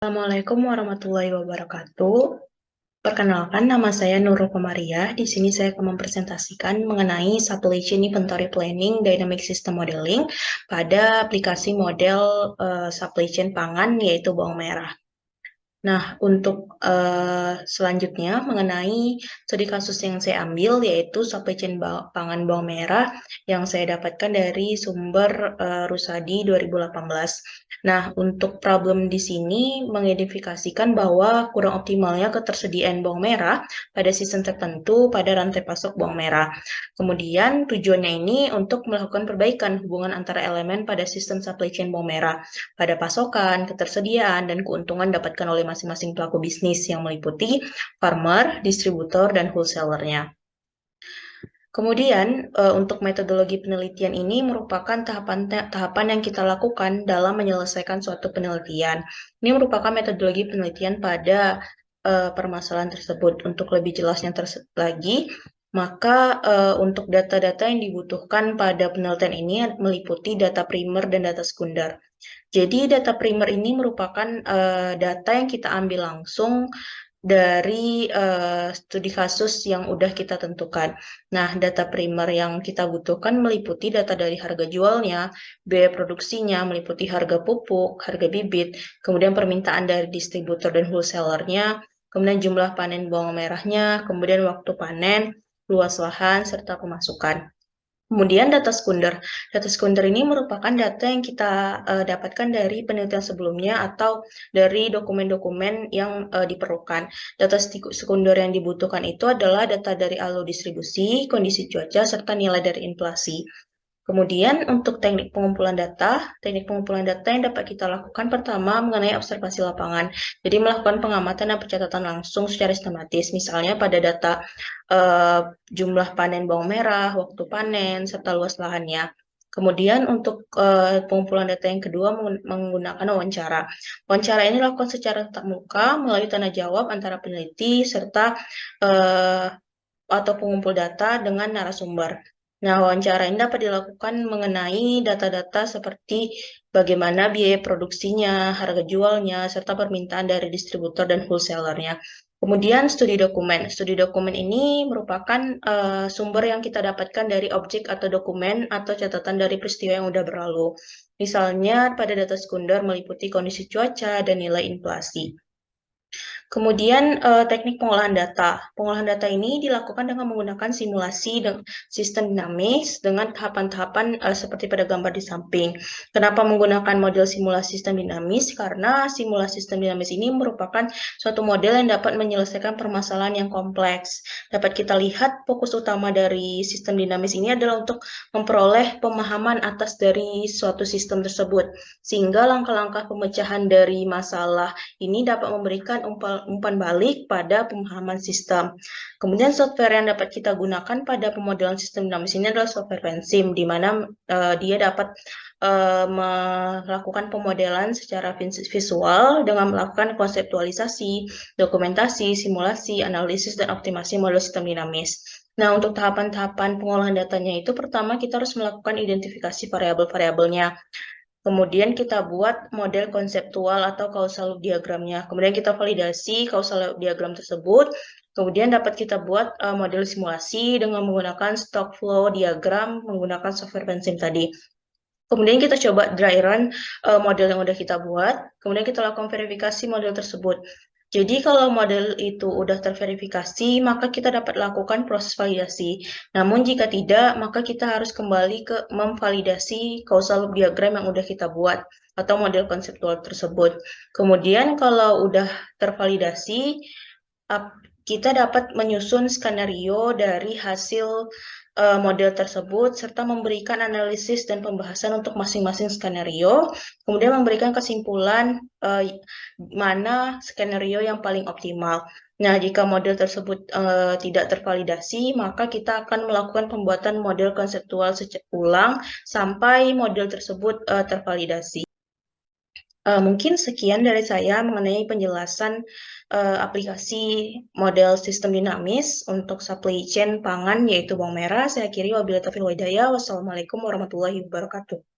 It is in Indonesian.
Assalamualaikum warahmatullahi wabarakatuh. Perkenalkan, nama saya Nurul Komariah. Di sini saya akan mempresentasikan mengenai Supply Chain Inventory Planning Dynamic System Modeling pada aplikasi model supply chain pangan, yaitu bawang merah. Nah, untuk selanjutnya mengenai studi kasus yang saya ambil, yaitu supply chain pangan bawang merah yang saya dapatkan dari sumber Rusadi 2018. Nah, untuk problem di sini mengidentifikasikan bahwa kurang optimalnya ketersediaan bawang merah pada season tertentu pada rantai pasok bawang merah. Kemudian tujuannya ini untuk melakukan perbaikan hubungan antara elemen pada sistem supply chain bawang merah pada pasokan, ketersediaan, dan keuntungan dapatkan oleh masing-masing pelaku bisnis yang meliputi farmer, distributor, dan wholesalernya. Kemudian, untuk metodologi penelitian ini merupakan tahapan yang kita lakukan dalam menyelesaikan suatu penelitian. Ini merupakan metodologi penelitian pada permasalahan tersebut. Untuk lebih jelasnya lagi, maka untuk data-data yang dibutuhkan pada penelitian ini meliputi data primer dan data sekunder. Jadi data primer ini merupakan data yang kita ambil langsung dari studi kasus yang udah kita tentukan. Nah, data primer yang kita butuhkan meliputi data dari harga jualnya, biaya produksinya, meliputi harga pupuk, harga bibit, kemudian permintaan dari distributor dan wholesalernya, kemudian jumlah panen bawang merahnya, kemudian waktu panen, luas lahan, serta pemasukan. Kemudian data sekunder. Data sekunder ini merupakan data yang kita dapatkan dari penelitian sebelumnya atau dari dokumen-dokumen yang diperlukan. Data sekunder yang dibutuhkan itu adalah data dari alur distribusi, kondisi cuaca, serta nilai dari inflasi. Kemudian untuk teknik pengumpulan data yang dapat kita lakukan pertama mengenai observasi lapangan. Jadi melakukan pengamatan dan pencatatan langsung secara sistematis, misalnya pada data jumlah panen bawang merah, waktu panen, serta luas lahannya. Kemudian untuk pengumpulan data yang kedua menggunakan wawancara. Wawancara ini dilakukan secara tatap muka melalui tanya jawab antara peneliti serta atau pengumpul data dengan narasumber. Nah, wawancara ini dapat dilakukan mengenai data-data seperti bagaimana biaya produksinya, harga jualnya, serta permintaan dari distributor dan wholesalernya. Kemudian studi dokumen. Studi dokumen ini merupakan sumber yang kita dapatkan dari objek atau dokumen atau catatan dari peristiwa yang sudah berlalu. Misalnya pada data sekunder meliputi kondisi cuaca dan nilai inflasi. Kemudian teknik pengolahan data. Pengolahan data ini dilakukan dengan menggunakan simulasi dan sistem dinamis dengan tahapan-tahapan seperti pada gambar di samping. Kenapa menggunakan model simulasi sistem dinamis? Karena simulasi sistem dinamis ini merupakan suatu model yang dapat menyelesaikan permasalahan yang kompleks. Dapat kita lihat fokus utama dari sistem dinamis ini adalah untuk memperoleh pemahaman atas dari suatu sistem tersebut. Sehingga langkah-langkah pemecahan dari masalah ini dapat memberikan umpan balik pada pemahaman sistem. Kemudian software yang dapat kita gunakan pada pemodelan sistem dinamis ini adalah software Pensim, di mana dia dapat melakukan pemodelan secara visual dengan melakukan konseptualisasi, dokumentasi, simulasi, analisis, dan optimasi model sistem dinamis. Nah, untuk tahapan-tahapan pengolahan datanya itu pertama kita harus melakukan identifikasi variabel-variabelnya. Kemudian kita buat model konseptual atau causal diagramnya. Kemudian kita validasi causal diagram tersebut. Kemudian dapat kita buat model simulasi dengan menggunakan stock flow diagram menggunakan software Pensim tadi. Kemudian kita coba dry run model yang udah kita buat. Kemudian kita lakukan verifikasi model tersebut. Jadi kalau model itu udah terverifikasi, maka kita dapat lakukan proses validasi. Namun jika tidak, maka kita harus kembali ke memvalidasi causal loop diagram yang udah kita buat atau model konseptual tersebut. Kemudian kalau udah tervalidasi, kita dapat menyusun skenario dari hasil model tersebut serta memberikan analisis dan pembahasan untuk masing-masing skenario, kemudian memberikan kesimpulan mana skenario yang paling optimal. Nah, jika model tersebut tidak tervalidasi, maka kita akan melakukan pembuatan model konseptual ulang sampai model tersebut tervalidasi. Mungkin sekian dari saya mengenai penjelasan aplikasi model sistem dinamis untuk supply chain pangan yaitu bawang merah. Saya akhiri wabillahi taufiq wal hidayah. Wassalamualaikum warahmatullahi wabarakatuh.